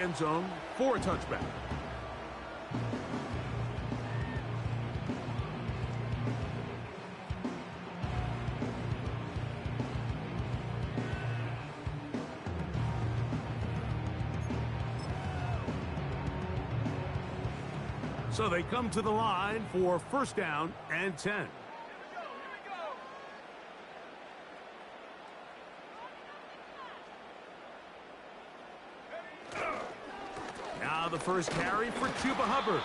End zone for a touchback. So they come to the line for first down and 10. Now the first carry for Chuba Hubbard.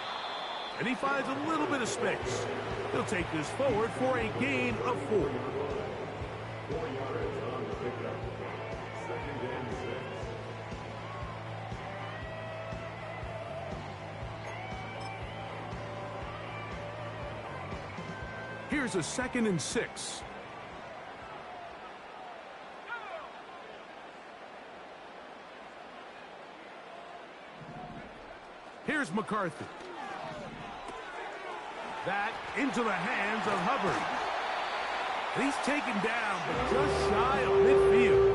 And he finds a little bit of space. He'll take this forward for a gain of 4. 4 yards on the pickup. 2nd and 6. Here's a 2nd and 6. Here's McCarthy. That into the hands of Hubbard. And he's taken down, but just shy of midfield.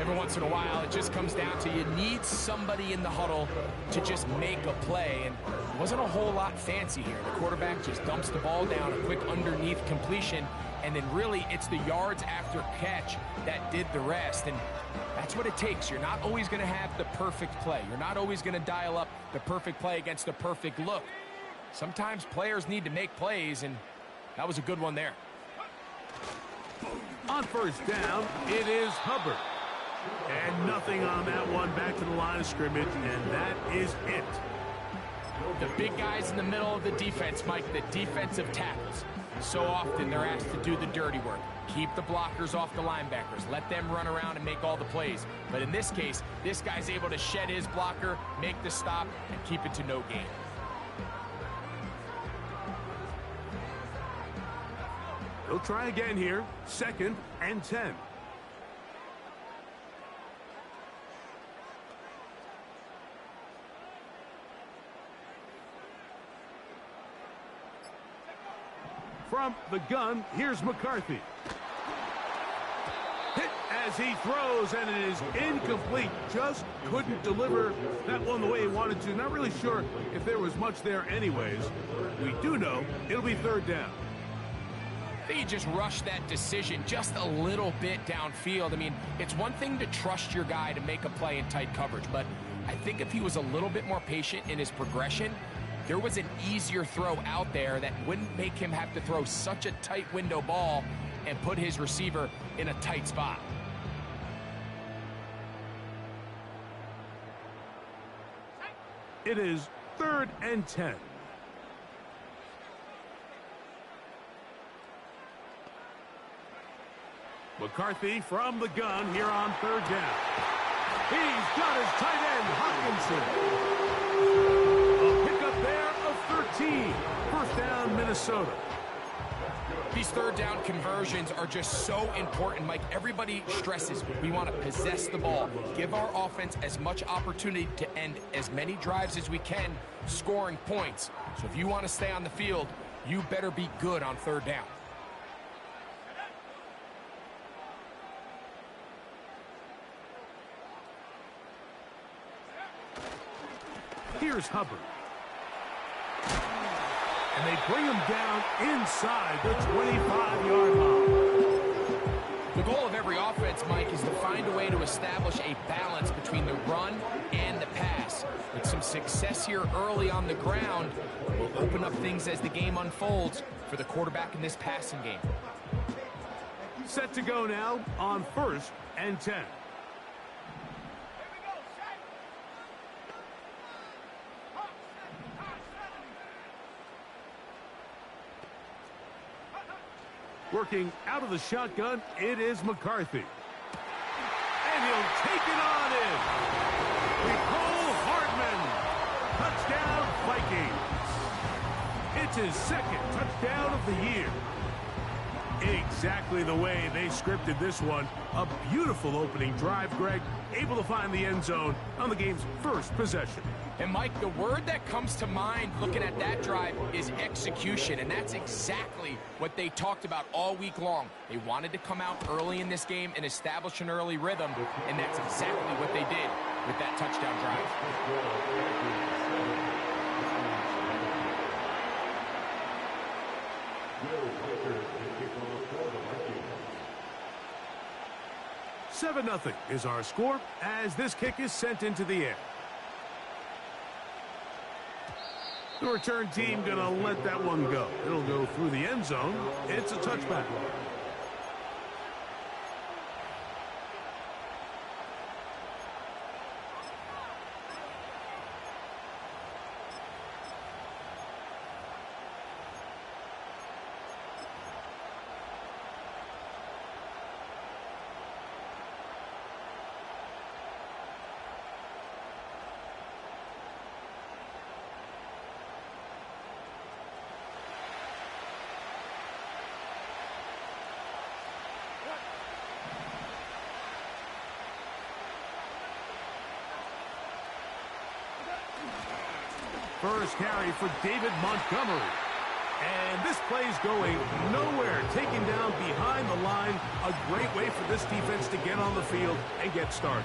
Every once in a while, it just comes down to you need somebody in the huddle to just make a play. And it wasn't a whole lot fancy here. The quarterback just dumps the ball down, a quick underneath completion, and then really it's the yards after catch that did the rest. And that's what it takes. You're not always going to have the perfect play. You're not always going to dial up the perfect play against the perfect look. Sometimes players need to make plays, and that was a good one there. On first down, it is Hubbard. And nothing on that one, back to the line of scrimmage, and that is it. The big guys in the middle of the defense, Mike, the defensive tackles. So often they're asked to do the dirty work. Keep the blockers off the linebackers. Let them run around and make all the plays. But in this case, this guy's able to shed his blocker, make the stop, and keep it to no gain. He'll try again here. 2nd and 10. From the gun, here's McCarthy. Hit as he throws, and it is incomplete. Just couldn't deliver that one the way he wanted to. Not really sure if there was much there anyways. We do know it'll be 3rd down. I think he just rushed that decision just a little bit downfield. I mean, it's one thing to trust your guy to make a play in tight coverage, but I think if he was a little bit more patient in his progression, there was an easier throw out there that wouldn't make him have to throw such a tight window ball and put his receiver in a tight spot. It is 3rd and 10. McCarthy from the gun here on 3rd down. He's got his tight end, Hawkinson. A pickup there of 13. First down, Minnesota. These 3rd down conversions are just so important, Mike. Everybody stresses we want to possess the ball, give our offense as much opportunity to end as many drives as we can, scoring points. So if you want to stay on the field, you better be good on 3rd down. Here's Hubbard. And they bring him down inside the 25-yard line. The goal of every offense, Mike, is to find a way to establish a balance between the run and the pass. With some success here early on the ground, will open up things as the game unfolds for the quarterback in this passing game. Set to go now on 1st and 10. Working out of the shotgun, it is McCarthy. And he'll take it on in. Nicole Hardman. Touchdown, Vikings. It's his 2nd touchdown of the year. Exactly the way they scripted this one. A beautiful opening drive, Greg. Able to find the end zone on the game's first possession. And Mike, the word that comes to mind looking at that drive is execution, and that's exactly what they talked about all week long. They wanted to come out early in this game and establish an early rhythm, and that's exactly what they did with that touchdown drive. 7-0 is our score as this kick is sent into the air. The return team gonna let that one go. It'll go through the end zone. It's a touchback. First carry for David Montgomery. And this play's going nowhere. Taken down behind the line. A great way for this defense to get on the field and get started.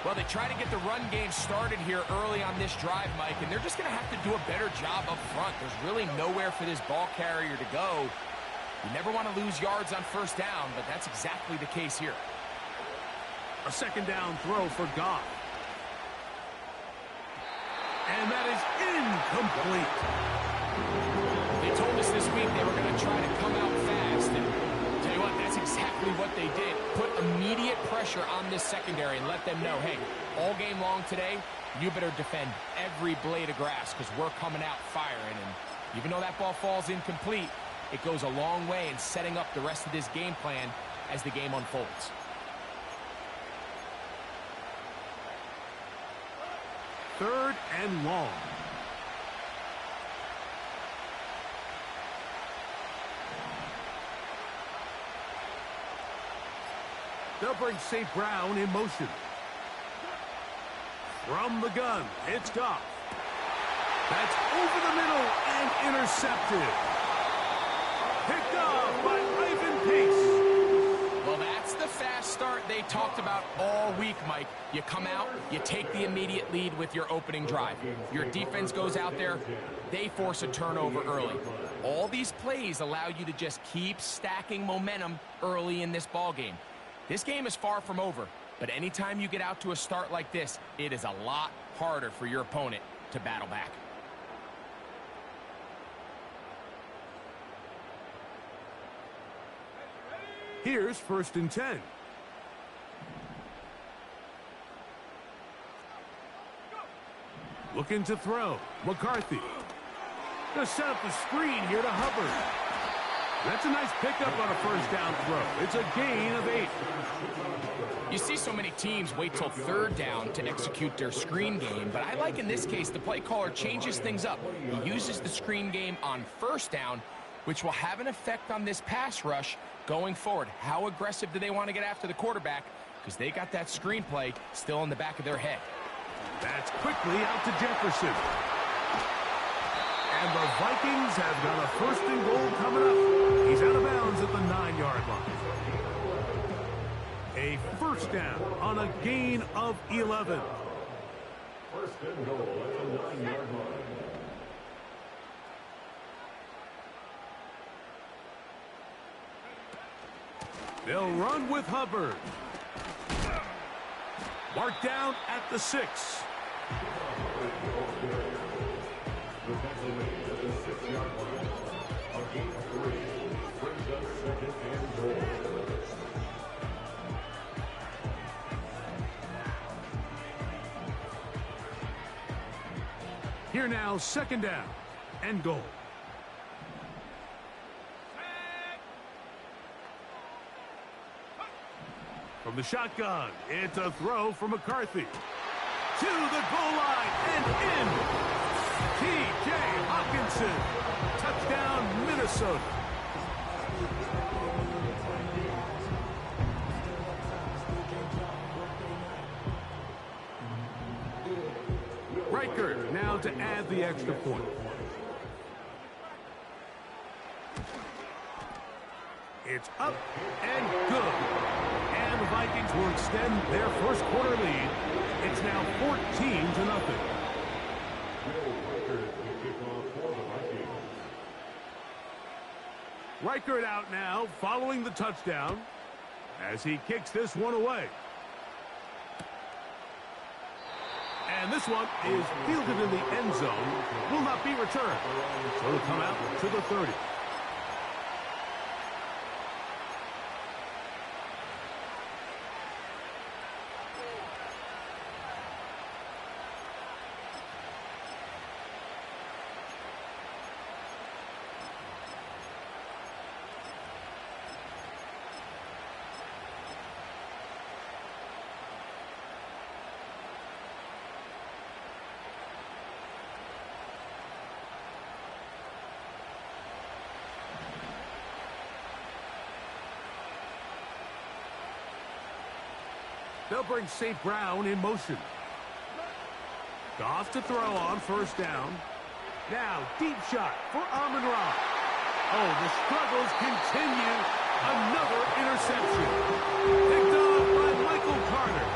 Well, they try to get the run game started here early on this drive, Mike, and they're just going to have to do a better job up front. There's really nowhere for this ball carrier to go. You never want to lose yards on first down, but that's exactly the case here. A second down throw for Goff. And that is incomplete. They told us this week they were going to try to come out fast. And tell you what, that's exactly what they did. Put immediate pressure on this secondary and let them know, hey, all game long today, you better defend every blade of grass because we're coming out firing. And even though that ball falls incomplete, it goes a long way in setting up the rest of this game plan as the game unfolds. Third and long. They'll bring St. Brown in motion. From the gun, it's Goff. That's over the middle and intercepted. Picked off by Ivan Pace. Well, that's the fast start they talked about all week, Mike. You come out, you take the immediate lead with your opening drive. Your defense goes out there, they force a turnover early. All these plays allow you to just keep stacking momentum early in this ball game. This game is far from over, but anytime you get out to a start like this, it is a lot harder for your opponent to battle back. Here's 1st and 10. Looking to throw. McCarthy. Gonna set up the screen here to Hubbard. That's a nice pickup on a first down throw. It's a gain of 8. You see so many teams wait till 3rd down to execute their screen game, but I like in this case the play caller changes things up. He uses the screen game on 1st down, which will have an effect on this pass rush going forward. How aggressive do they want to get after the quarterback? Because they got that screenplay still in the back of their head. That's quickly out to Jefferson. And the Vikings have got a 1st and goal coming up. He's out of bounds at the 9-yard line. A 1st down on a gain of 11. 1st and goal at the 9-yard line. They'll run with Hubbard. Marked down at the 6. Defensively at the 6-yard line. A gain of 3 brings us 2nd and goal. Here now, 2nd down and goal. From the shotgun, it's a throw for McCarthy. To the goal line and in. T.J. Hawkinson. Touchdown, Minnesota. Riker now to add the extra point. It's up and good. And the Vikings will extend their first quarter lead. It's now 14-0. Riker out now following the touchdown as he kicks this one away. And this one is fielded in the end zone. Will not be returned. So it'll come out to the 30. They'll bring St. Brown in motion. Goff to throw on first down. Now, deep shot for Amon-Ra. Oh, the struggles continue. Another interception. Picked off by Michael Carter.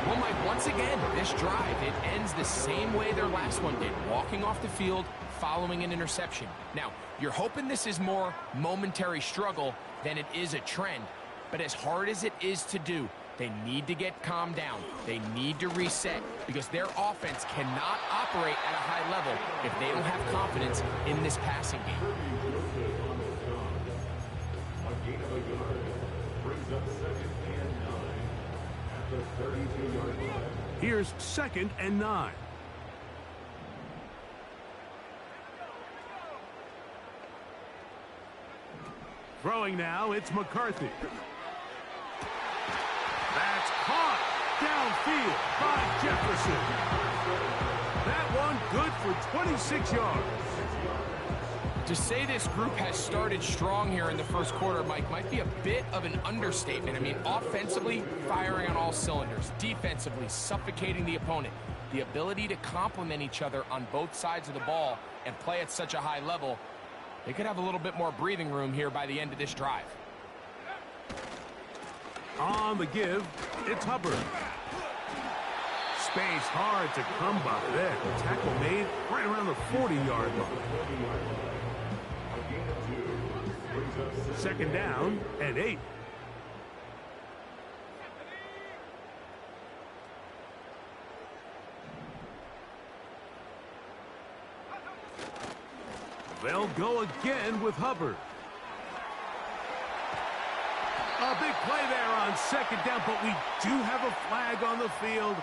Well, Mike, once again, this drive, it ends the same way their last one did. Walking off the field, following an interception. Now, you're hoping this is more momentary struggle than it is a trend. But as hard as it is to do, they need to get calmed down. They need to reset because their offense cannot operate at a high level if they don't have confidence in this passing game. A gain of a yard brings up 2nd and 9 at the 32-yard line. Here's 2nd and 9. Throwing now, it's McCarthy. That's caught downfield by Jefferson. That one good for 26 yards. To say this group has started strong here in the first quarter, Mike, might be a bit of an understatement. I mean, offensively, firing on all cylinders. Defensively, suffocating the opponent. The ability to complement each other on both sides of the ball and play at such a high level, they could have a little bit more breathing room here by the end of this drive. On the give, it's Hubbard. Space hard to come by there. The tackle made right around the 40-yard line. 2nd down and 8. They'll go again with Hubbard. A big play there on 2nd down, but we do have a flag on the field.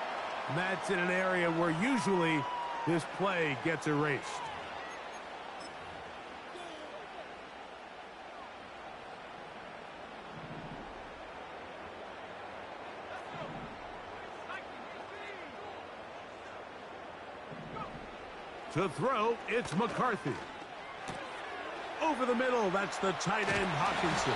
And that's in an area where usually this play gets erased. To throw, it's McCarthy. Over the middle, that's the tight end Hawkinson.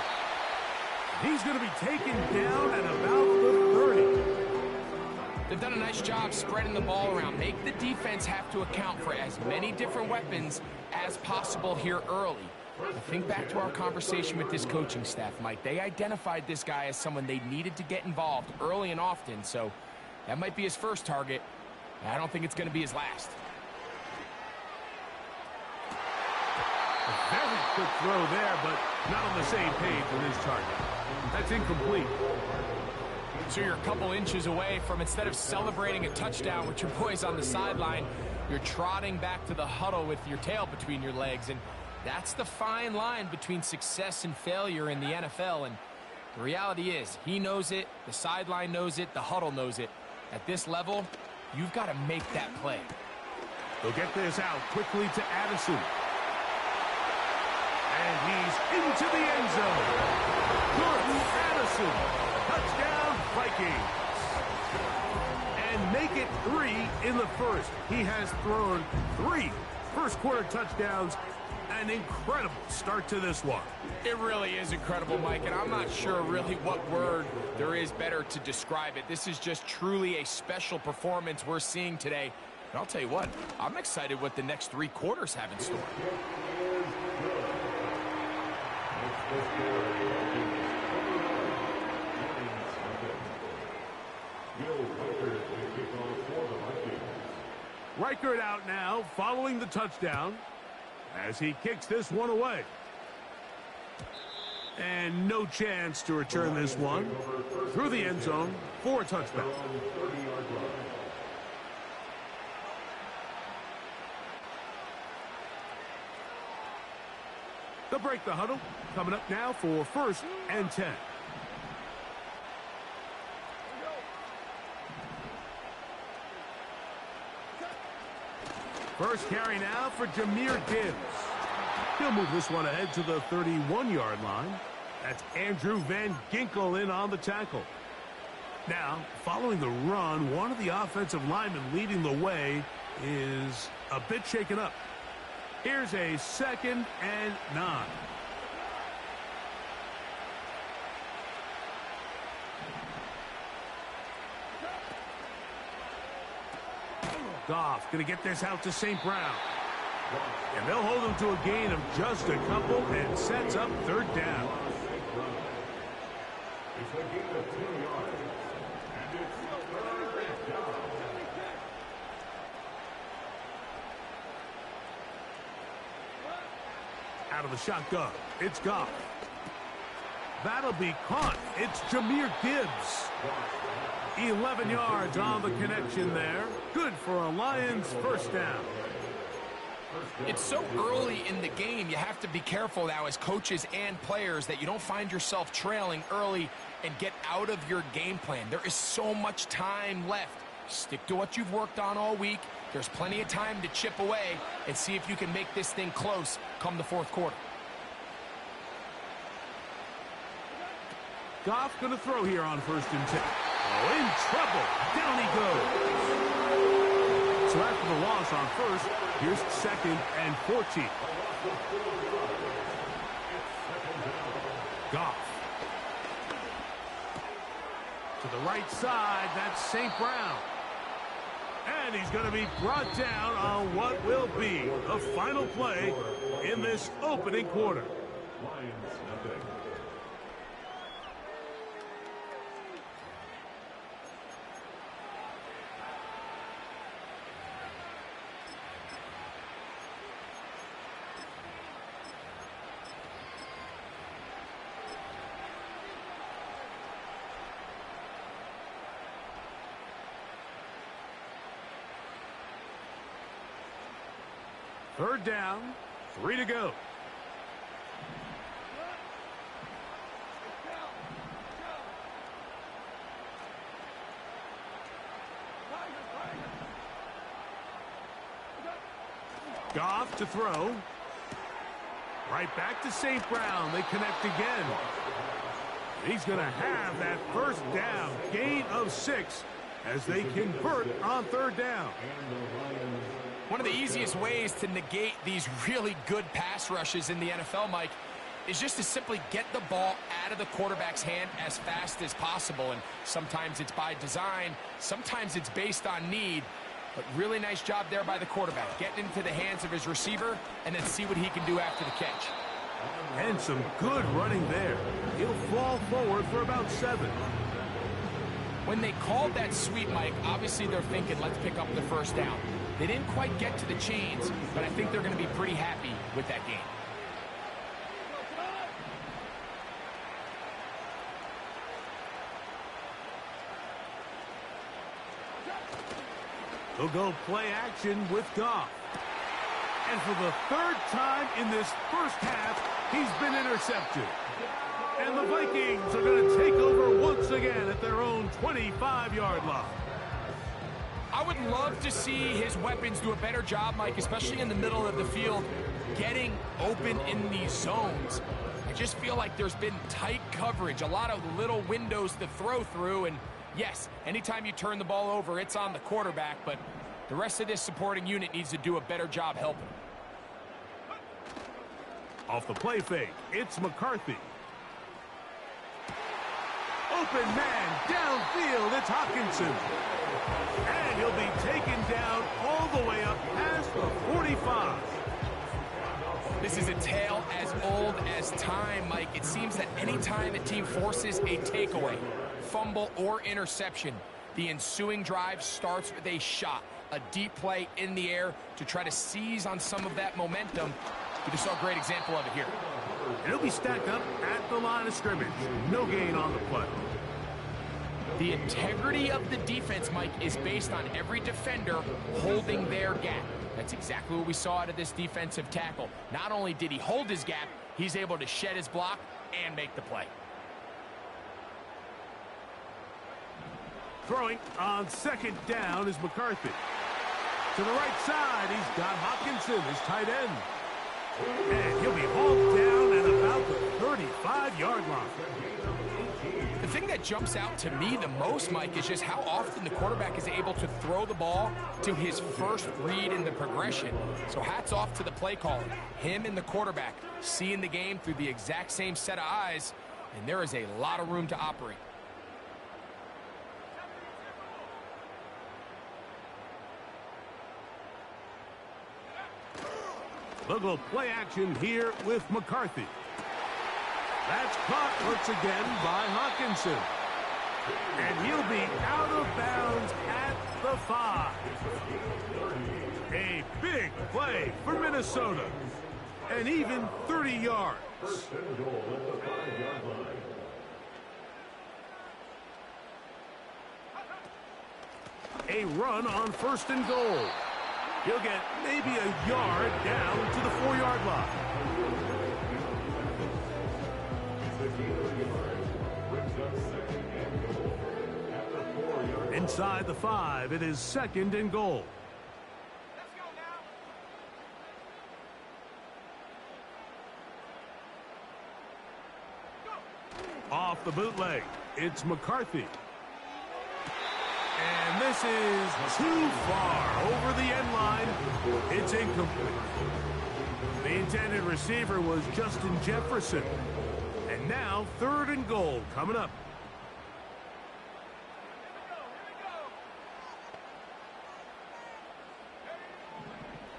He's going to be taken down at about the 30. They've done a nice job spreading the ball around. Make the defense have to account for as many different weapons as possible here early. Think back to our conversation with this coaching staff, Mike. They identified this guy as someone they needed to get involved early and often, so that might be his first target. I don't think it's going to be his last. A very quick throw there, but not on the same page with his target. That's incomplete. So you're a couple inches away from, instead of celebrating a touchdown with your boys on the sideline, you're trotting back to the huddle with your tail between your legs. And that's the fine line between success and failure in the NFL. And the reality is, he knows it, the sideline knows it, the huddle knows it. At this level, you've got to make that play. They'll get this out quickly to Addison. And he's into the end zone. Jordan Addison, touchdown Vikings. And make it 3 in the first. He has thrown 3 first quarter touchdowns An incredible start to this one. It really is incredible, Mike, and I'm not sure really what word there is better to describe it. This is just truly a special performance we're seeing today. And I'll tell you what, I'm excited what the next 3 quarters have in store. Reichert out now following the touchdown as he kicks this one away. And no chance to return this one through the end zone for a touchback. They'll break the huddle. Coming up now for 1st and 10. First carry now for Jahmyr Gibbs. He'll move this one ahead to the 31-yard line. That's Andrew Van Ginkel in on the tackle. Now, following the run, one of the offensive linemen leading the way is a bit shaken up. Here's a 2nd and 9. Goff going to get this out to St. Brown. And they'll hold him to a gain of just a couple and sets up 3rd down. It's a gain of 2 yards. And it's 3rd down. Out of the shotgun, it's Goff. That'll be caught. It's Jahmyr Gibbs. 11 yards on the connection there. Good for a Lions 1st down. It's so early in the game, you have to be careful now as coaches and players that you don't find yourself trailing early and get out of your game plan. There is so much time left. Stick to what you've worked on all week. There's plenty of time to chip away and see if you can make this thing close come the 4th quarter. Goff going to throw here on 1st and 10. Oh, in trouble. Down he goes. So after the loss on 1st, here's 2nd and 14. Goff. To the right side, that's St. Brown. And he's going to be brought down on what will be the final play in this opening quarter. Lions nothing. Third down, 3 to go. Goff to throw. Right back to St. Brown. They connect again. He's going to have that 1st down. Gain of 6 as they convert on 3rd down. One of the easiest ways to negate these really good pass rushes in the NFL, Mike, is just to simply get the ball out of the quarterback's hand as fast as possible. And sometimes it's by design, sometimes it's based on need. But really nice job there by the quarterback, getting into the hands of his receiver and then see what he can do after the catch. And some good running there. He'll fall forward for about 7. When they called that sweep, Mike, obviously they're thinking, let's pick up the 1st down. They didn't quite get to the chains, but I think they're going to be pretty happy with that game. They'll go play action with Goff. And for the 3rd time in this 1st half, he's been intercepted. And the Vikings are going to take over once again at their own 25-yard line. I would love to see his weapons do a better job, Mike, especially in the middle of the field, getting open in these zones. I just feel like there's been tight coverage, a lot of little windows to throw through, and yes, anytime you turn the ball over, it's on the quarterback, but the rest of this supporting unit needs to do a better job helping. Off the play fake, it's McCarthy. Open man, downfield, it's Hawkinson. And he'll be taken down all the way up past the 45. This is a tale as old as time, Mike. It seems that any time a team forces a takeaway, fumble, or interception, the ensuing drive starts with a shot, a deep play in the air to try to seize on some of that momentum. We just saw a great example of it here. It'll be stacked up at the line of scrimmage. No gain on the play. The integrity of the defense, Mike, is based on every defender holding their gap. That's exactly what we saw out of this defensive tackle. Not only did he hold his gap, he's able to shed his block and make the play. Throwing on second down is McCarthy. To the right side, he's got Hawkinson, his tight end. And he'll be hauled down at about the 35-yard line. The thing that jumps out to me the most, Mike, is just how often the quarterback is able to throw the ball to his first read in the progression. So hats off to the play caller. Him and the quarterback seeing the game through the exact same set of eyes, and there is a lot of room to operate. Look at play action here with McCarthy. That's caught once again by Hawkinson. And he'll be out of bounds at the 5. A big play for Minnesota. And even 30 yards. A run on 1st and goal. He'll get maybe a yard down to the 4-yard line. Inside the 5, it is 2nd and goal. Off the bootleg, it's McCarthy. And this is too far over the end line. It's incomplete. The intended receiver was Justin Jefferson. And now 3rd and goal coming up.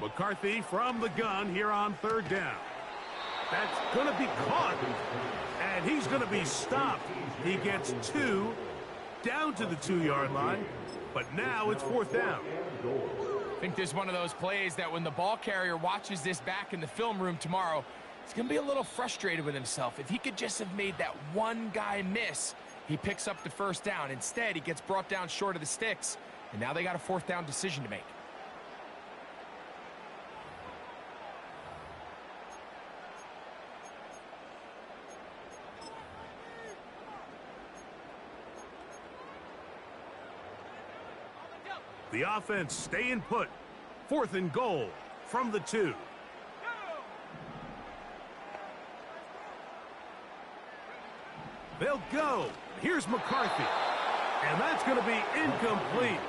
McCarthy from the gun here on 3rd down. That's going to be caught. And he's going to be stopped. He gets 2. Down to the 2-yard line, but now it's 4th down. I think there's one of those plays that when the ball carrier watches this back in the film room tomorrow, he's going to be a little frustrated with himself. If he could just have made that one guy miss, he picks up the 1st down. Instead, he gets brought down short of the sticks, and now they got a 4th down decision to make. The offense staying put. 4th and goal from the 2. They'll go. Here's McCarthy. And that's going to be incomplete.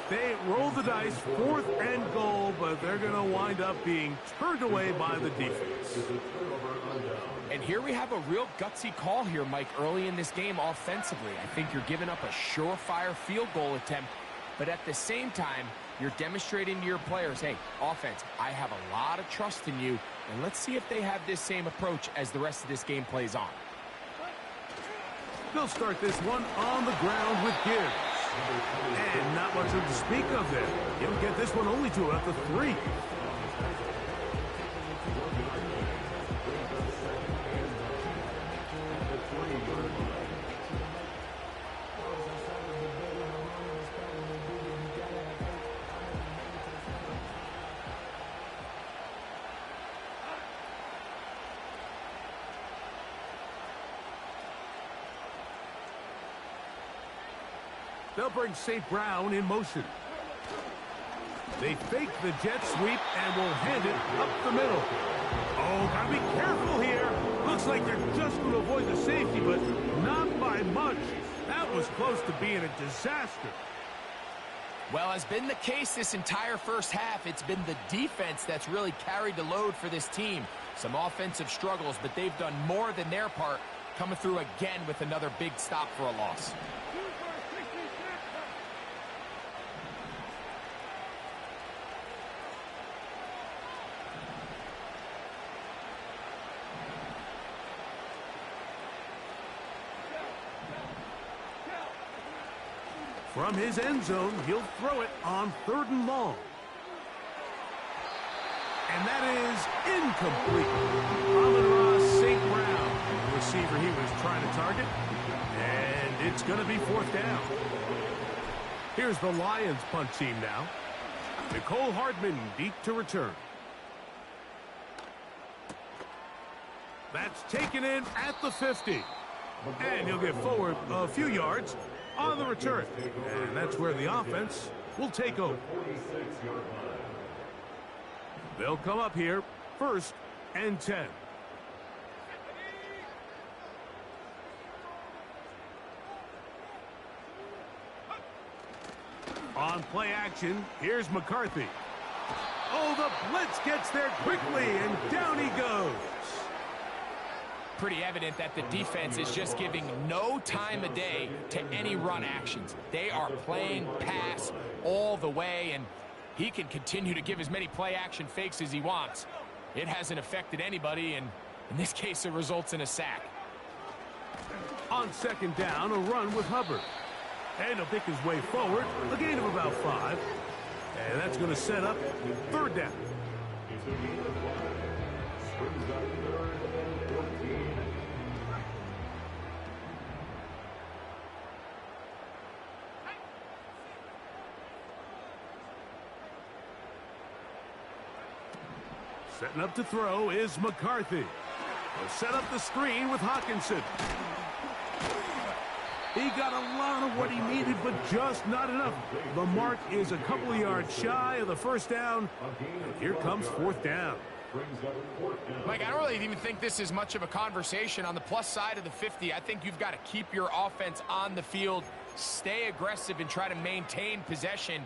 They roll the dice, 4th and goal, but they're going to wind up being turned away by the defense. And here we have a real gutsy call here, Mike, early in this game offensively. I think you're giving up a surefire field goal attempt. But at the same time, you're demonstrating to your players, hey, offense, I have a lot of trust in you, and let's see if they have this same approach as the rest of this game plays on. They'll start this one on the ground with Gibbs. And not much to speak of there. He'll get this one only to about the 3. They'll bring St. Brown in motion. They fake the jet sweep and will hand it up the middle. Oh, gotta be careful here. Looks like they're just going to avoid the safety, but not by much. That was close to being a disaster. Well, has been the case this entire first half. It's been the defense that's really carried the load for this team. Some offensive struggles, but they've done more than their part, coming through again with another big stop for a loss. From his end zone, he'll throw it on 3rd and long. And that is incomplete. Amon-Ra St. Brown, the receiver he was trying to target. And it's going to be 4th down. Here's the Lions punt team now. Nicole Hardman deep to return. That's taken in at the 50. And he'll get forward a few yards on the return. And that's where the offense will take over. They'll come up here, 1st and 10. On play action, here's McCarthy. Oh, the blitz gets there quickly, and down he goes. Pretty evident that the defense is just giving no time of day to any run actions. They are playing pass all the way, and he can continue to give as many play-action fakes as he wants. It hasn't affected anybody, and in this case, it results in a sack. On 2nd down, a run with Hubbard. And he'll pick his way forward, a gain of about 5. And that's going to set up 3rd down. Setting up to throw is McCarthy. He'll set up the screen with Hawkinson. He got a lot of what he needed, but just not enough. The mark is a couple of yards shy of the 1st down. And here comes 4th down. Mike, I don't really even think this is much of a conversation. On the plus side of the 50, I think you've got to keep your offense on the field, stay aggressive, and try to maintain possession.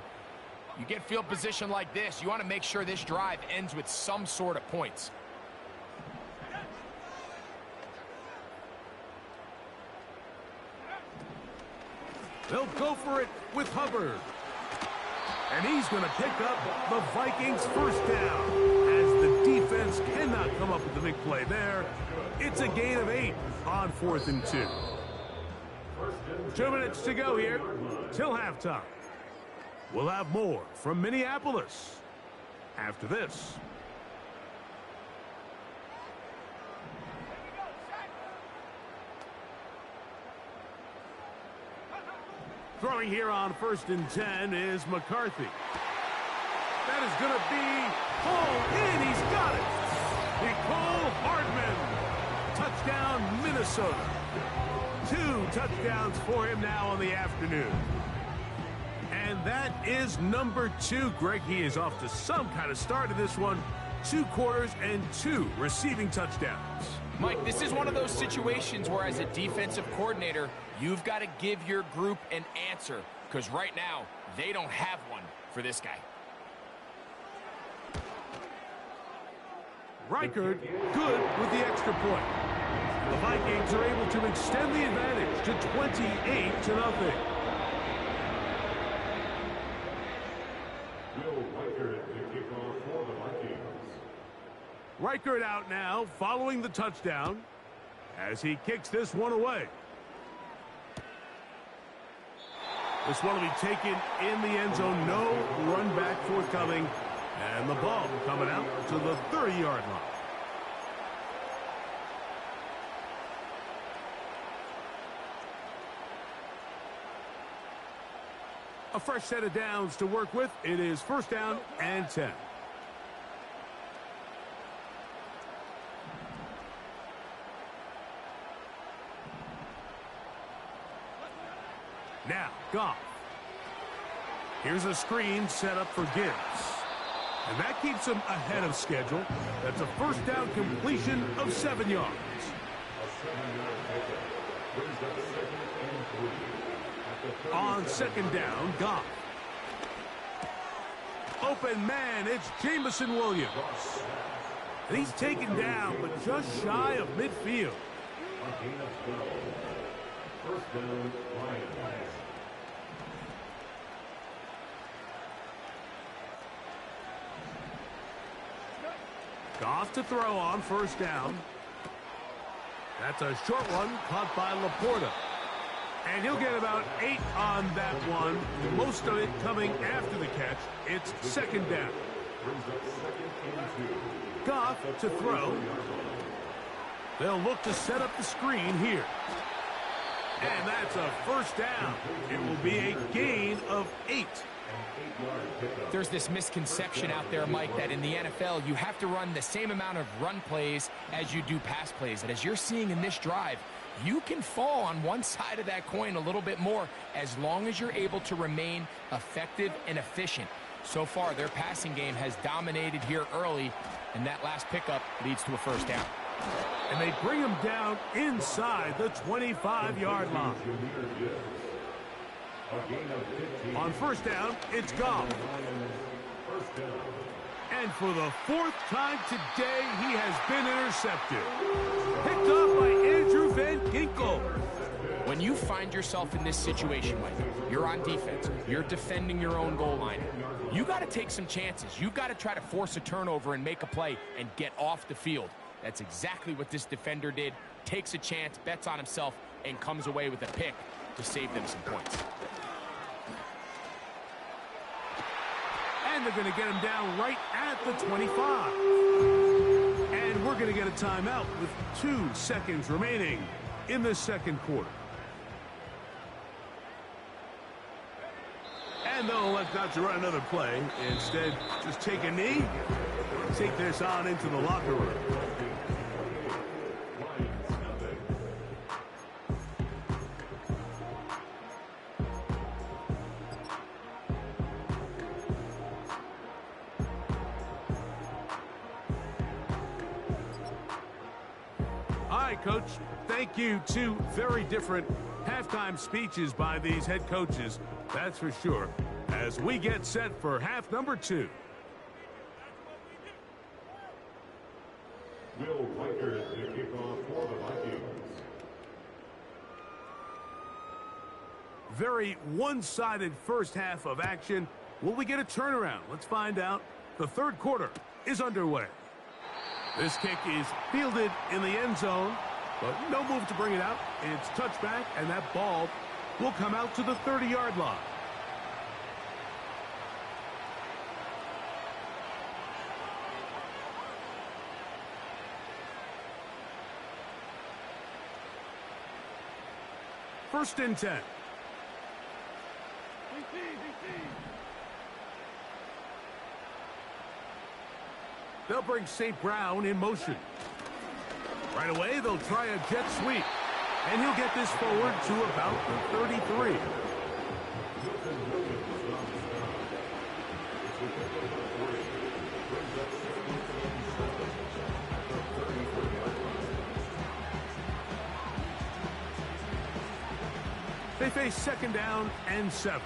You get field position like this, you want to make sure this drive ends with some sort of points. They'll go for it with Hubbard. And he's going to pick up the Vikings' 1st down. As the defense cannot come up with the big play there, it's a gain of 8 on 4th and 2. 2 minutes to go here till halftime. We'll have more from Minneapolis after this. Throwing here on 1st and 10 is McCarthy. That is going to be pulled in. He's got it. Nicole Hardman. Touchdown, Minnesota. 2 touchdowns for him now on the afternoon. And that is number 2. Greg, he is off to some kind of start in this one. 2 quarters and 2 receiving touchdowns. Mike, this is one of those situations where as a defensive coordinator, you've got to give your group an answer, because right now, they don't have one for this guy. Reichard, good with the extra point. The Vikings are able to extend the advantage to 28-0. Reichard out now, following the touchdown, as he kicks this one away. This one will be taken in the end zone. No run back forthcoming. And the ball coming out to the 30-yard line. A fresh set of downs to work with. It is 1st down and 10. Now, Goff. Here's a screen set up for Gibbs. And that keeps him ahead of schedule. That's a 1st down completion of 7 yards. On 2nd down, Goff. open man. It's Jamison Williams. And he's taken down, but just shy of midfield. A gain of 12. First down, Lions. Goff to throw on first down. That's a short one caught by Laporta. And he'll get about 8 on that one. Most of it coming after the catch. It's second down. Goff to throw. They'll look to set up the screen here. And that's a first down. It will be a gain of 8. There's this misconception out there, Mike, that in the NFL you have to run the same amount of run plays as you do pass plays. And as you're seeing in this drive, you can fall on one side of that coin a little bit more as long as you're able to remain effective and efficient. So far, their passing game has dominated here early, and that last pickup leads to a first down. And they bring him down inside the 25-yard line. On first down, it's Goff. And for the 4th time today, he has been intercepted. Picked off by Andrew Van Ginkel. When you find yourself in this situation, Mike, you're on defense, you're defending your own goal line, you got to take some chances. You've got to try to force a turnover and make a play and get off the field. That's exactly what this defender did. Takes a chance, bets on himself, and comes away with a pick to save them some points. And they're going to get him down right at the 25. And we're going to get a timeout with 2 seconds remaining in the second quarter. And they'll elect not to run another play. Instead, just take a knee, take this on into the locker room. All right, Coach, thank you. 2 very different halftime speeches by these head coaches, that's for sure, as we get set for half number 2. Will Riker to kick off for the Vikings. Very one-sided first half of action. Will we get a turnaround? Let's find out. The third quarter is underway. This kick is fielded in the end zone, but no move to bring it out. It's touchback, and that ball will come out to the 30-yard line. First and 10. They'll bring St. Brown in motion. Right away, they'll try a jet sweep. And he'll get this forward to about the 33. They face second down and 7.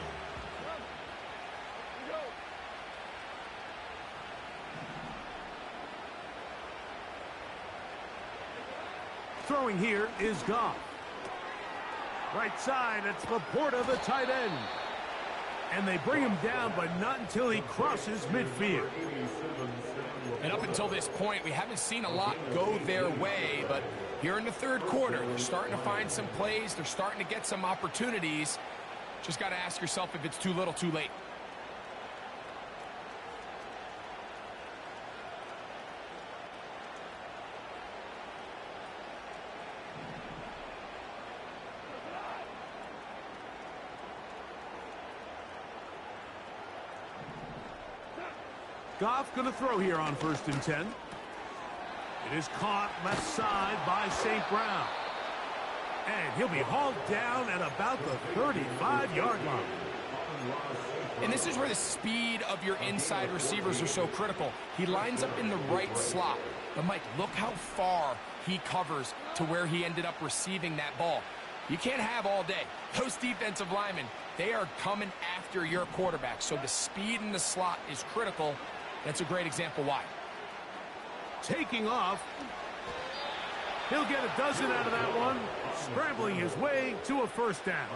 Throwing here is Goff. Right side, it's Laporta, the tight end. And they bring him down, but not until he crosses midfield. And up until this point, we haven't seen a lot go their way, but here in the third quarter, they're starting to find some plays. They're starting to get some opportunities. Just got to ask yourself if it's too little, too late. Goff going to throw here on first and 10. It is caught left side by St. Brown. And he'll be hauled down at about the 35-yard line. And this is where the speed of your inside receivers are so critical. He lines up in the right slot. But, Mike, look how far he covers to where he ended up receiving that ball. You can't have all day. Those defensive linemen They are coming after your quarterback, so the speed in the slot is critical. That's a great example why. Taking off. He'll get a dozen out of that one, scrambling his way to a first down.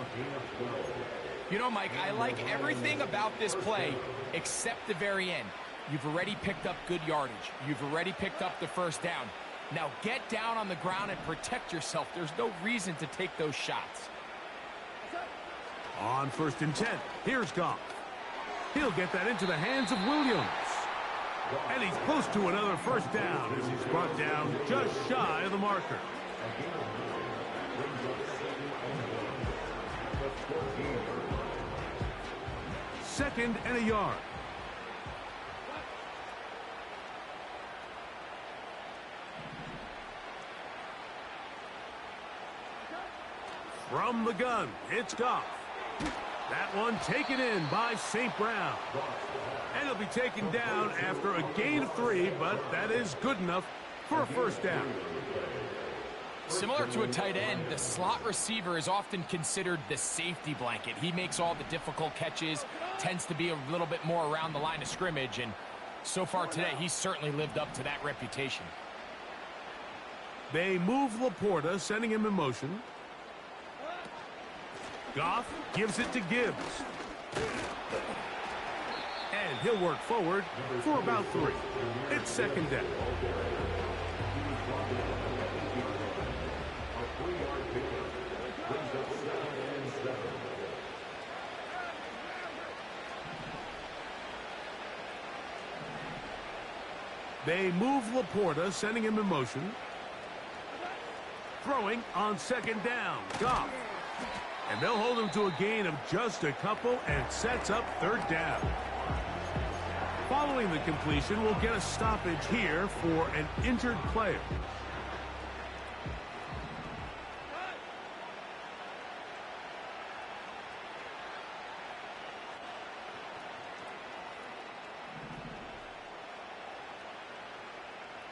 You know, Mike, I like everything about this play except the very end. You've already picked up good yardage. You've already picked up the first down. Now get down on the ground and protect yourself. There's no reason to take those shots. On 1st and 10, here's Goff. He'll get that into the hands of Williams. And he's close to another first down as he's brought down just shy of the marker. Second and a yard. From the gun, it's Goff. That one taken in by St. Brown. And he'll be taken down after a gain of 3, but that is good enough for a first down. Similar to a tight end, the slot receiver is often considered the safety blanket. He makes all the difficult catches, tends to be a little bit more around the line of scrimmage, and so far today, he's certainly lived up to that reputation. They move Laporta, sending him in motion. Goff gives it to Gibbs. And he'll work forward for about 3. It's second down. They move Laporta, sending him in motion. Throwing on second down. Goff. And they'll hold him to a gain of just a couple and sets up third down. Following the completion, we'll get a stoppage here for an injured player.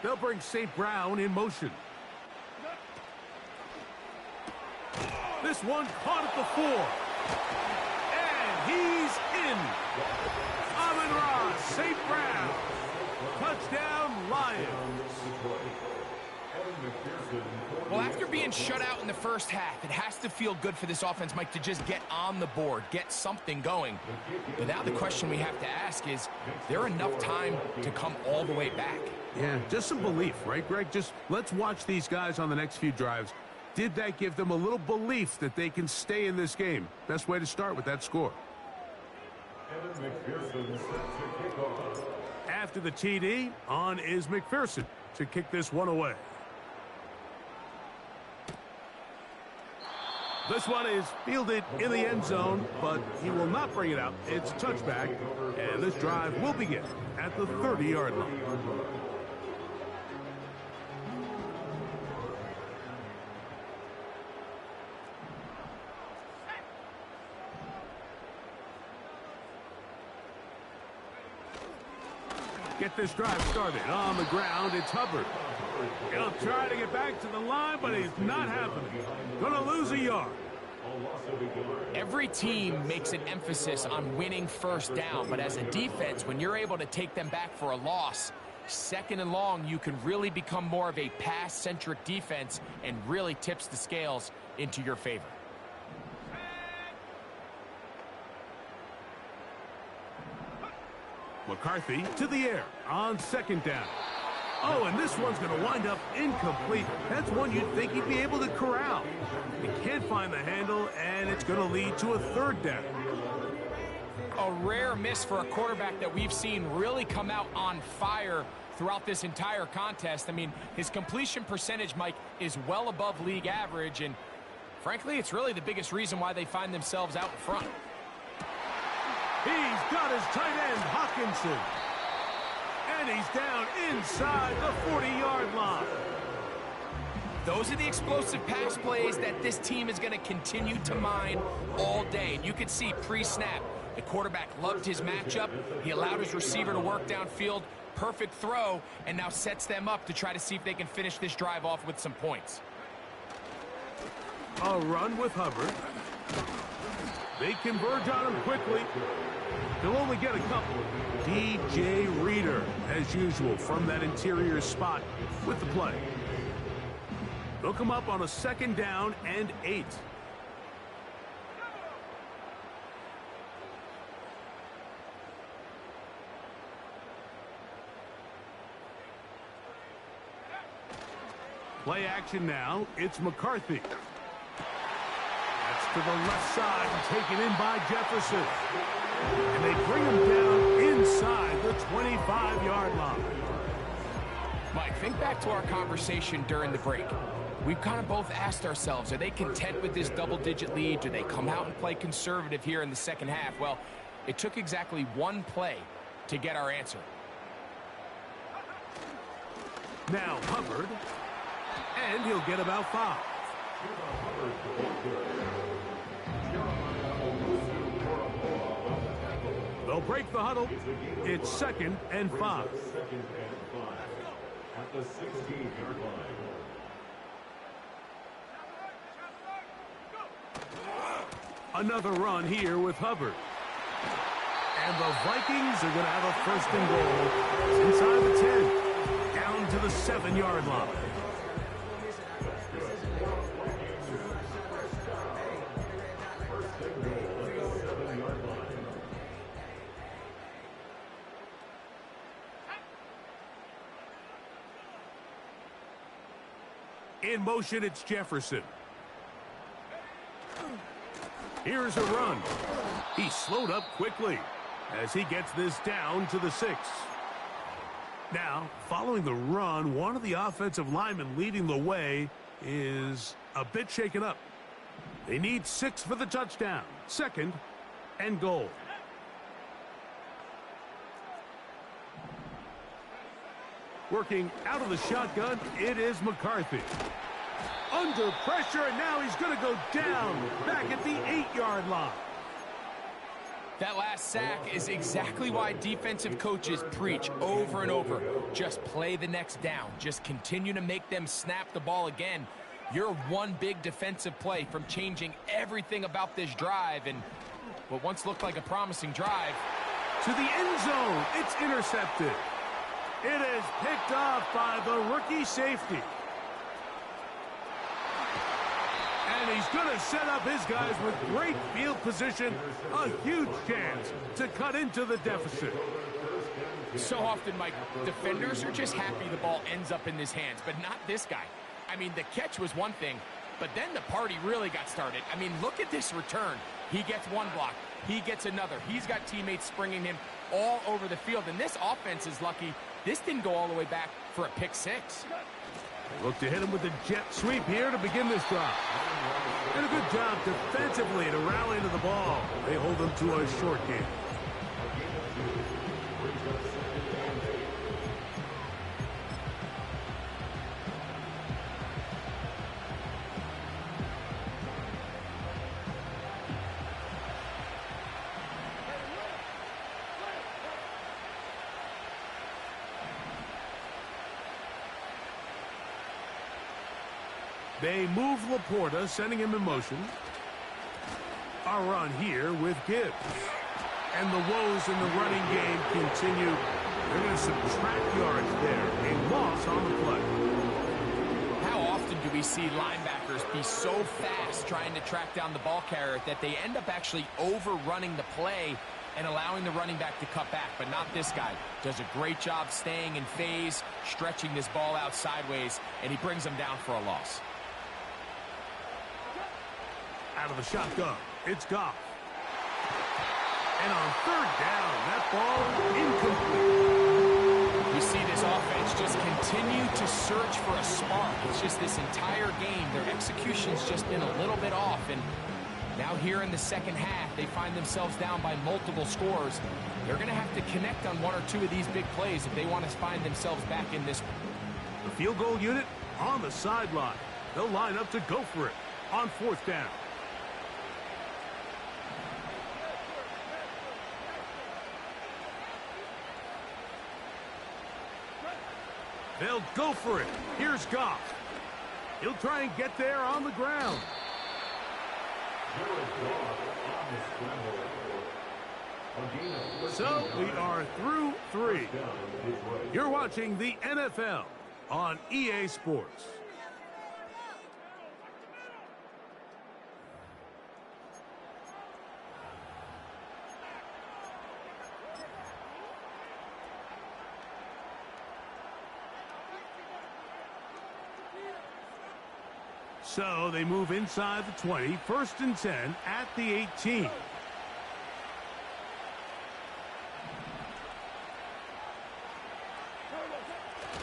They'll bring St. Brown in motion. This one caught at the 4. And he's in. Amon-Ra, St. Brown. Touchdown, Lions. Well, after being shut out in the first half, it has to feel good for this offense, Mike, to just get on the board, get something going. But now the question we have to ask is there enough time to come all the way back? Yeah, just some belief, right, Greg? Just let's watch these guys on the next few drives. Did that give them a little belief that they can stay in this game? Best way to start with that score. After the TD, on is McPherson to kick this one away. This one is fielded in the end zone, but he will not bring it out. It's a touchback, and this drive will begin at the 30-yard line. Get this drive started. On the ground, it's Hubbard. He'll try to get back to the line, but it's not happening. Gonna lose a yard. Every team makes an emphasis on winning first down, but as a defense, when you're able to take them back for a loss, second and long, you can really become more of a pass-centric defense and really tips the scales into your favor. McCarthy to the air on second down. Oh, and this one's going to wind up incomplete. That's one you'd think he'd be able to corral. He can't find the handle, and it's going to lead to a third down. A rare miss for a quarterback that we've seen really come out on fire throughout this entire contest. I mean, his completion percentage, Mike, is well above league average, and frankly, it's really the biggest reason why they find themselves out in front. He's got his tight end, Hawkinson. And he's down inside the 40-yard line. Those are the explosive pass plays that this team is going to continue to mine all day. And you can see pre-snap, the quarterback loved his matchup. He allowed his receiver to work downfield. Perfect throw, and now sets them up to try to see if they can finish this drive off with some points. A run with Hubbard. They converge on him quickly. He'll only get a couple. DJ Reader, as usual, from that interior spot with the play. They'll come up on a 2nd down and 8. Play action now. It's McCarthy. That's to the left side and taken in by Jefferson. And they bring him down inside the 25-yard line. Mike, think back to our conversation during the break. We've kind of both asked ourselves, are they content with this double-digit lead? Do they come out and play conservative here in the second half? Well, it took exactly one play to get our answer. Now Hubbard. And he'll get about 5. They'll break the huddle. It's 2nd and 5. At the 16-yard line. Another run here with Hubbard. And the Vikings are going to have a 1st and goal inside the 10. Down to the 7-yard line. In motion, it's Jefferson. Here's a run. He slowed up quickly as he gets this down to the 6. Now, following the run, one of the offensive linemen leading the way is a bit shaken up. They need 6 for the touchdown. 2nd and goal. Working out of the shotgun, it is McCarthy. Under pressure, and now he's going to go down back at the 8-yard line. That last sack is exactly why defensive coaches preach over and over. Just play the next down. Just continue to make them snap the ball again. You're one big defensive play from changing everything about this drive, and what once looked like a promising drive. To the end zone, it's intercepted. It is picked off by the rookie safety. And he's going to set up his guys with great field position. A huge chance to cut into the deficit. So often, Mike, defenders are just happy the ball ends up in his hands, but not this guy. I mean, the catch was one thing, but then the party really got started. I mean, look at this return. He gets one block. He gets another. He's got teammates springing him all over the field, and this offense is lucky this didn't go all the way back for a pick 6. They look to hit him with the jet sweep here to begin this drive. And a good job defensively to rally to the ball. They hold them to a short game. They move Laporta, sending him in motion. A run here with Gibbs. And the woes in the running game continue. They're going to subtract yards there. A loss on the play. How often do we see linebackers be so fast trying to track down the ball carrier that they end up actually overrunning the play and allowing the running back to cut back? But not this guy. Does a great job staying in phase, stretching this ball out sideways, and he brings them down for a loss. Out of the shotgun, it's Goff. And on 3rd down, that ball incomplete. You see this offense just continue to search for a spark. It's just this entire game, their execution's just been a little bit off. And now here in the second half, they find themselves down by multiple scores. They're going to have to connect on 1 or 2 of these big plays if they want to find themselves back in this. The field goal unit on the sideline. They'll line up to go for it on 4th down. They'll go for it. Here's Goff. He'll try and get there on the ground. on the scramble. A gain of 14 So we yards. are through 3. Down is right. You're watching the NFL on EA Sports. So they move inside the 20, 1st and 10 at the 18.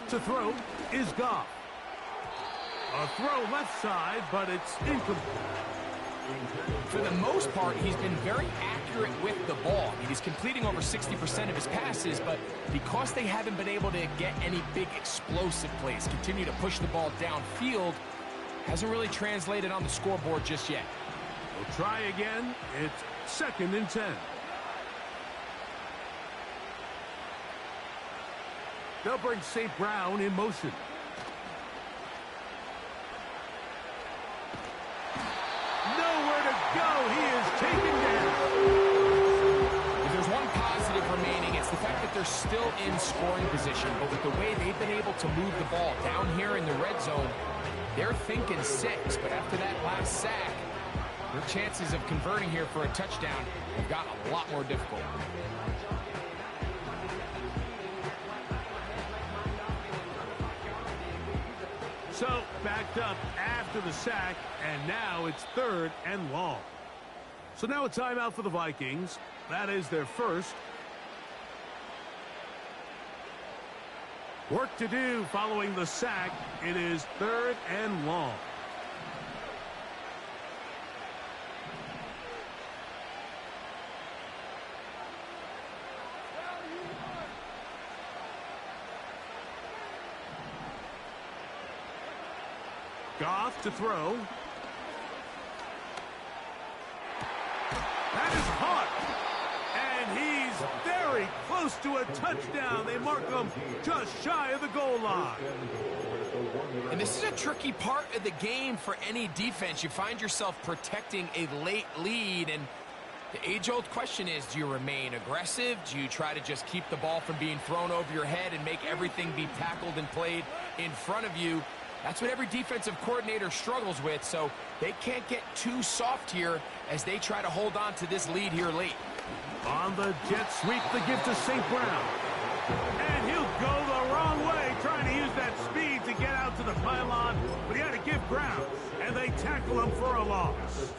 To throw is Goff. A throw left side, but it's incomplete. For the most part, he's been very accurate with the ball. I mean, he's completing over 60% of his passes, but because they haven't been able to get any big explosive plays, continue to push the ball downfield, hasn't really translated on the scoreboard just yet. We'll try again. It's 2nd and 10. They'll bring St. Brown in motion. Nowhere to go. He is taken down. If there's one positive remaining, it's the fact that they're still in scoring position. But with the way they've been able to move the ball down here in the red zone, they're thinking 6. But after that last sack, their chances of converting here for a touchdown have gotten a lot more difficult. So backed up after the sack, and now it's 3rd and long. So now a timeout for the Vikings. That is their first. Work to do following the sack. It is 3rd and long. Goff to throw. That is caught. And he's very close to a touchdown. They mark him just shy of the goal line. And this is a tricky part of the game for any defense. You find yourself protecting a late lead, and the age-old question is, do you remain aggressive? Do you try to just keep the ball from being thrown over your head and make everything be tackled and played in front of you? That's what every defensive coordinator struggles with, so they can't get too soft here as they try to hold on to this lead here late. On the jet sweep, the give to St. Brown. And he'll go the wrong way, trying to use that speed to get out to the pylon, but he had to give ground, and they tackle him for a loss.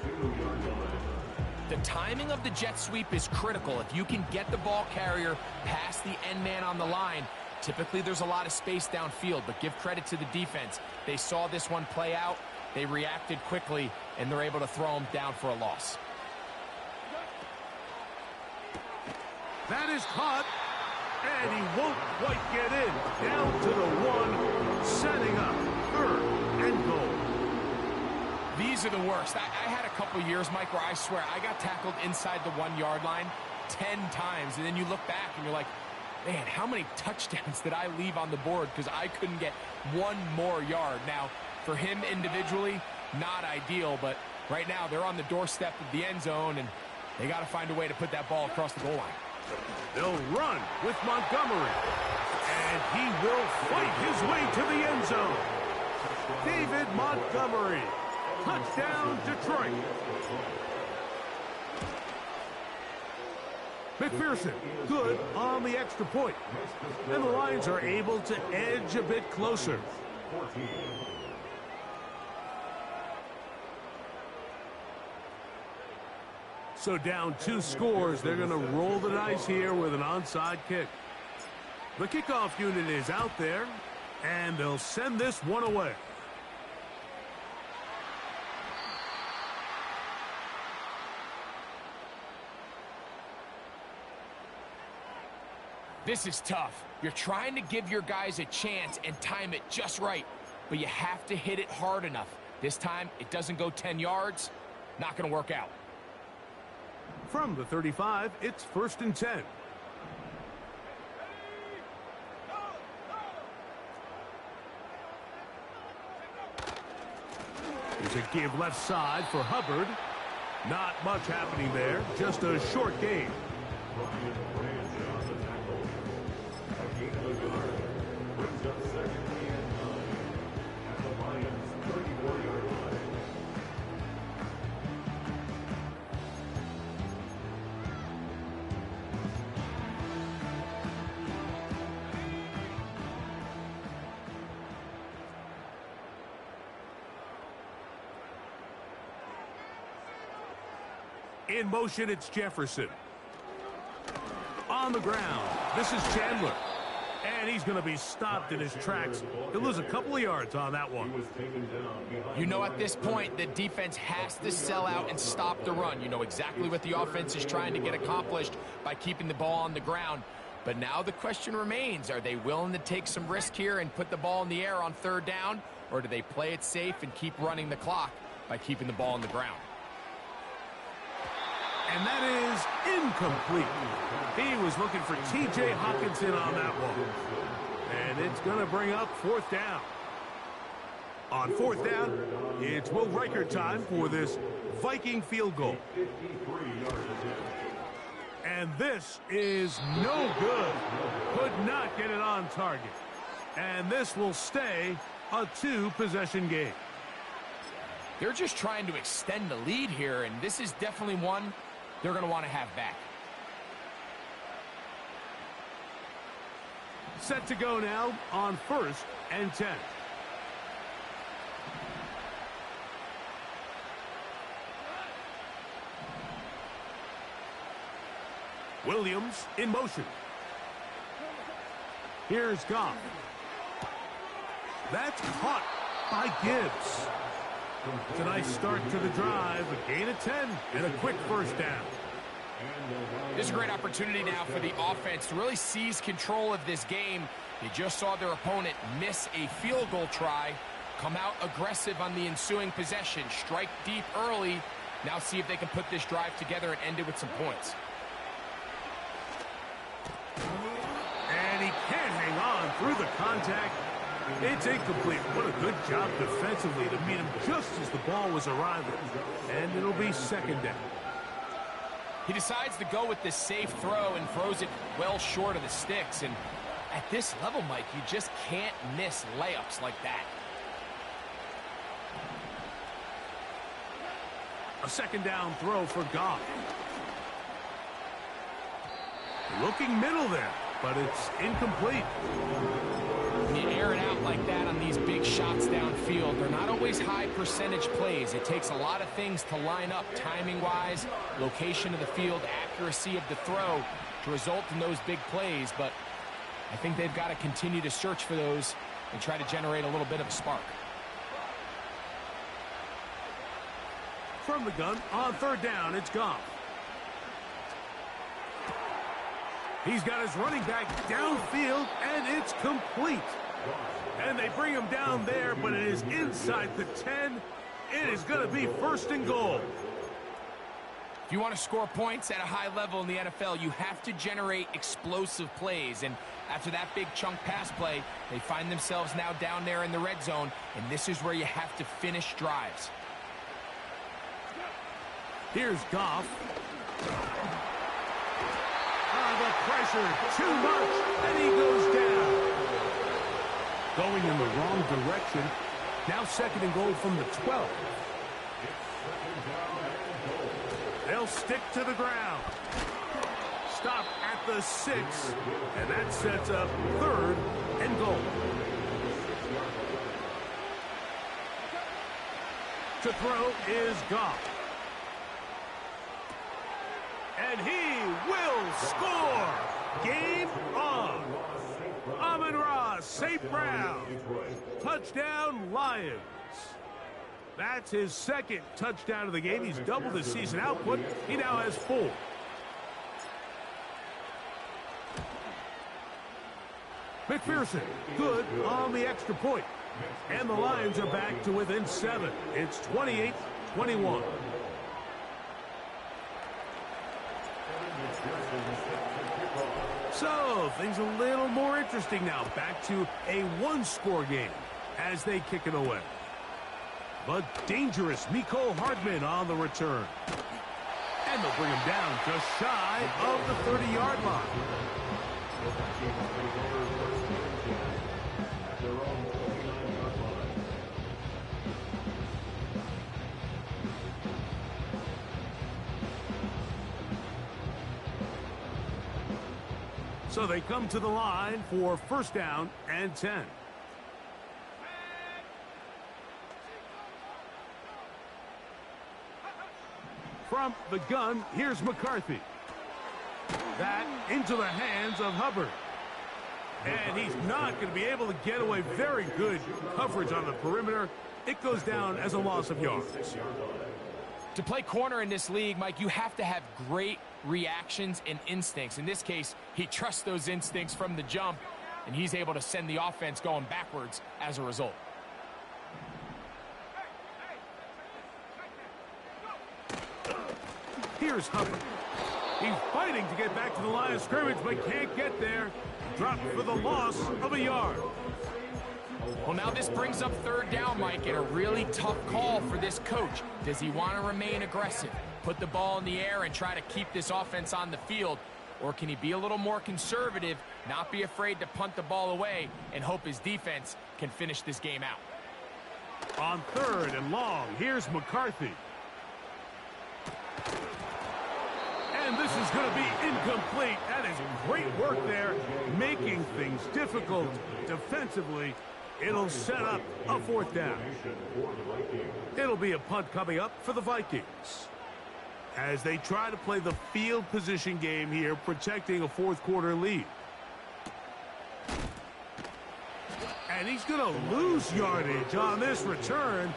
The timing of the jet sweep is critical. If you can get the ball carrier past the end man on the line, typically there's a lot of space downfield, but give credit to the defense. They saw this one play out, they reacted quickly, and they're able to throw him down for a loss. That is caught, and he won't quite get in. Down to the 1, setting up 3rd and goal. These are the worst. I had a couple years, Mike, where I swear I got tackled inside the 1-yard line 10 times, and then you look back and you're like, man, how many touchdowns did I leave on the board because I couldn't get one more yard? Now, for him individually, not ideal, but right now they're on the doorstep of the end zone, and they got to find a way to put that ball across the goal line. They'll run with Montgomery, and he will fight his way to the end zone. David Montgomery, touchdown Detroit. McPherson, good on the extra point. And the Lions are able to edge a bit closer. So down 2 scores, they're going to roll the dice here with an onside kick. The kickoff unit is out there, and they'll send this one away. This is tough. You're trying to give your guys a chance and time it just right, but you have to hit it hard enough. This time, it doesn't go 10 yards. Not going to work out. From the 35, it's 1st and 10. Here's a give left side for Hubbard. Not much happening there, just a short game. Ryan Branch on the tackle. A gain of a yard. Brings up second and 9 at the Lions' 34-yard line. In motion, it's Jefferson. On the ground, this is Chandler. And he's going to be stopped in his tracks. He'll lose a couple of yards on that one. You know, at this point, the defense has to sell out and stop the run. You know exactly what the offense is trying to get accomplished by keeping the ball on the ground. But now the question remains, are they willing to take some risk here and put the ball in the air on third down? Or do they play it safe and keep running the clock by keeping the ball on the ground? And that is incomplete. He was looking for T.J. Hawkinson on that one. And it's going to bring up fourth down. On fourth down, it's Will Riker time for this Viking field goal. And this is no good. Could not get it on target. And this will stay a two-possession game. They're just trying to extend the lead here, and this is definitely one they're going to want to have back. Set to go now on 1st and 10. Williams in motion. Here's Goff. That's caught by Gibbs. It's a nice start to the drive, a gain of 10, and a quick first down. This is a great opportunity now for the offense to really seize control of this game. They just saw their opponent miss a field goal try, come out aggressive on the ensuing possession, strike deep early. Now see if they can put this drive together and end it with some points. And he can't hang on through the contact. It's incomplete. What a good job defensively to meet him just as the ball was arriving. And it'll be second down. He decides to go with this safe throw and throws it well short of the sticks. And at this level, Mike, you just can't miss layups like that. A second down throw for Goff. Looking middle there, but it's incomplete. When you air it out like that on these big shots downfield, they're not always high percentage plays. It takes a lot of things to line up timing-wise, location of the field, accuracy of the throw to result in those big plays. But I think they've got to continue to search for those and try to generate a little bit of a spark. From the gun, on third down, it's Goff. He's got his running back downfield, and it's complete. And they bring him down there, but it is inside the 10. It is going to be first and goal. If you want to score points at a high level in the NFL, you have to generate explosive plays. And after that big chunk pass play, they find themselves now down there in the red zone, and this is where you have to finish drives. Here's Goff. The pressure, too much, and he goes down. Going in the wrong direction. Now second and goal from the 12. They'll stick to the ground. Stop at the 6, and that sets up third and goal. To throw is Goff. And he will score. Game on. Amon-Ra St. Brown. Touchdown, Lions. That's his second touchdown of the game. He's doubled his season output. He now has 4. McPherson, good on the extra point. And the Lions are back to within 7. It's 28-21. So, things a little more interesting now. Back to a one-score game as they kick it away. But dangerous Miko Hardman on the return. And they'll bring him down just shy of the 30-yard line. So they come to the line for first down and 10. From the gun, here's McCarthy. That into the hands of Hubbard. And he's not going to be able to get away. Very good coverage on the perimeter. It goes down as a loss of yards. To play corner in this league, Mike, you have to have great reactions and instincts. In this case, he trusts those instincts from the jump, and he's able to send the offense going backwards as a result. Here's Hubbard. He's fighting to get back to the line of scrimmage, but can't get there. Dropped for the loss of a yard. Well, now this brings up third down, Mike, and a really tough call for this coach. Does he want to remain aggressive, put the ball in the air, and try to keep this offense on the field? Or can he be a little more conservative, not be afraid to punt the ball away, and hope his defense can finish this game out? On third and long, here's McCarthy. And this is going to be incomplete. That is great work there, making things difficult defensively. It'll set up a fourth down. It'll be a punt coming up for the Vikings as they try to play the field position game here, protecting a fourth quarter lead. And he's going to lose yardage on this return.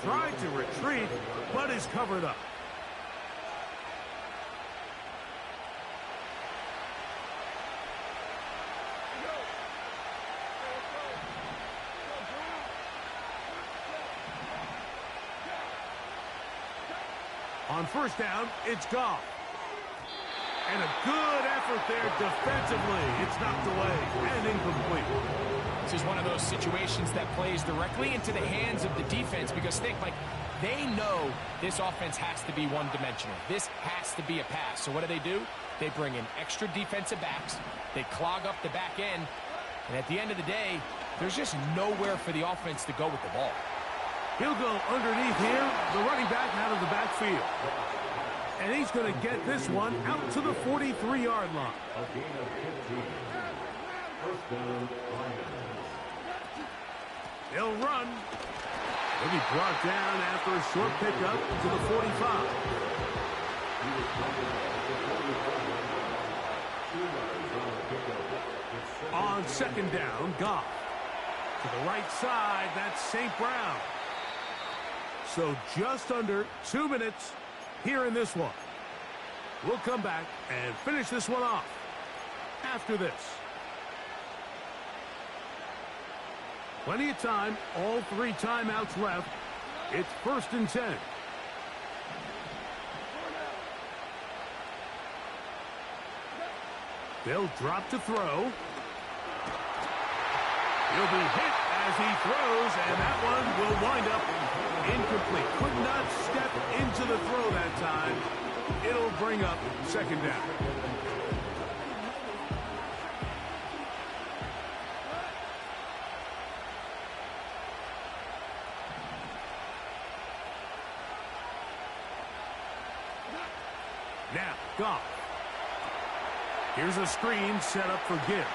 Tried to retreat, but is covered up. On first down, it's Goff. And a good effort there defensively. It's knocked away and incomplete. This is one of those situations that plays directly into the hands of the defense because think, like, they know this offense has to be one-dimensional. This has to be a pass. So what do? They bring in extra defensive backs. They clog up the back end. And at the end of the day, there's just nowhere for the offense to go with the ball. He'll go underneath here, the running back out of the backfield. And he's going to get this one out to the 43-yard line. He'll run. He'll be brought down after a short pickup to the 45. On second down, Goff. To the right side, that's St. Brown. So just under 2 minutes here in this one. We'll come back and finish this one off after this. Plenty of time, all 3 timeouts left. It's first and 10. They'll drop to throw. He'll be hit as he throws, and that one will wind up incomplete. Could not step into the throw that time. It'll bring up second down. Now, Goff. Here's a screen set up for Gibbs.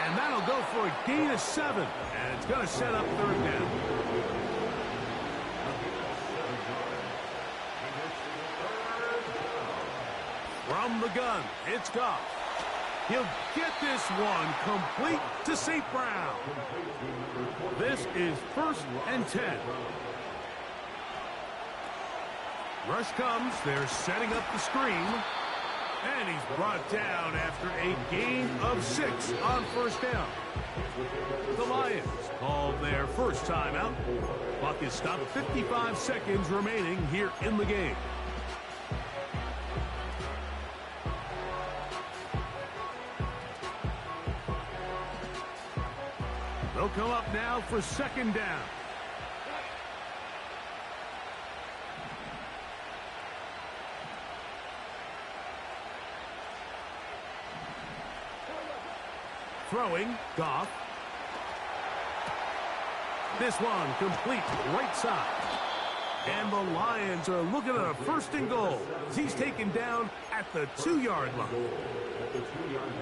And that'll go for a gain of 7. And it's going to set up third down. From the gun, it's Goff. He'll get this one complete to St. Brown. This is first and 10. Rush comes. They're setting up the screen. And he's brought down after a gain of 6 on first down. The Lions called their first timeout. Clock is stopped. 55 seconds remaining here in the game. They'll come up now for second down. Throwing, Goff. This one complete right side. And the Lions are looking at a 1st and goal as he's taken down at the 2-yard line.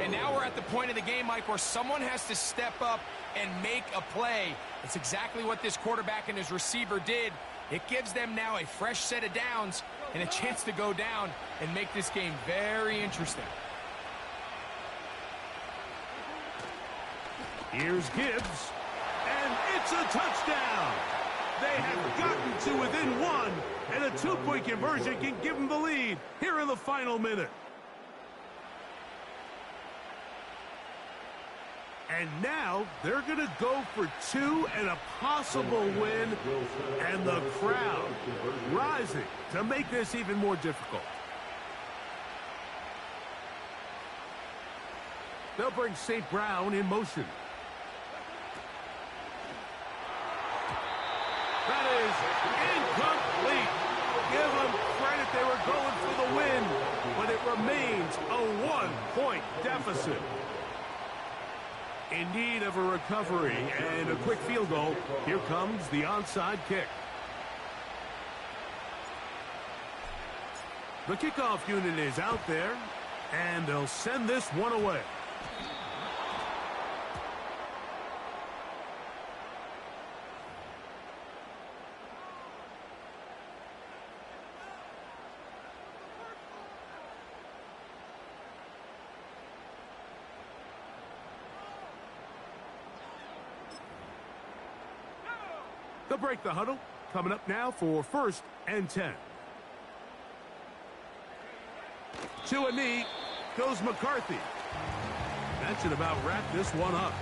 And now we're at the point of the game, Mike, where someone has to step up and make a play. It's exactly what this quarterback and his receiver did. It gives them now a fresh set of downs and a chance to go down and make this game very interesting. Here's Gibbs, and it's a touchdown. They have gotten to within 1, and a 2-point conversion can give them the lead here in the final minute. And now they're going to go for 2 and a possible win, and the crowd rising to make this even more difficult. They'll bring St. Brown in motion. That is incomplete. Give them credit, they were going for the win, but it remains a 1-point deficit. In need of a recovery and a quick field goal, here comes the onside kick. The kickoff unit is out there, and they'll send this one away. They'll break the huddle. Coming up now for 1st and 10. To a knee goes McCarthy. That should about wrap this one up.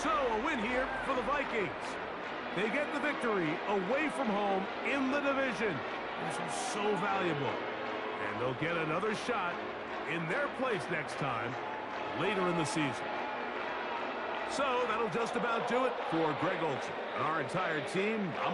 So a win here for the Vikings. They get the victory away from home in the division. This is so valuable. And they'll get another shot in their place next time later in the season. So that'll just about do it for Greg Olson and our entire team. I'm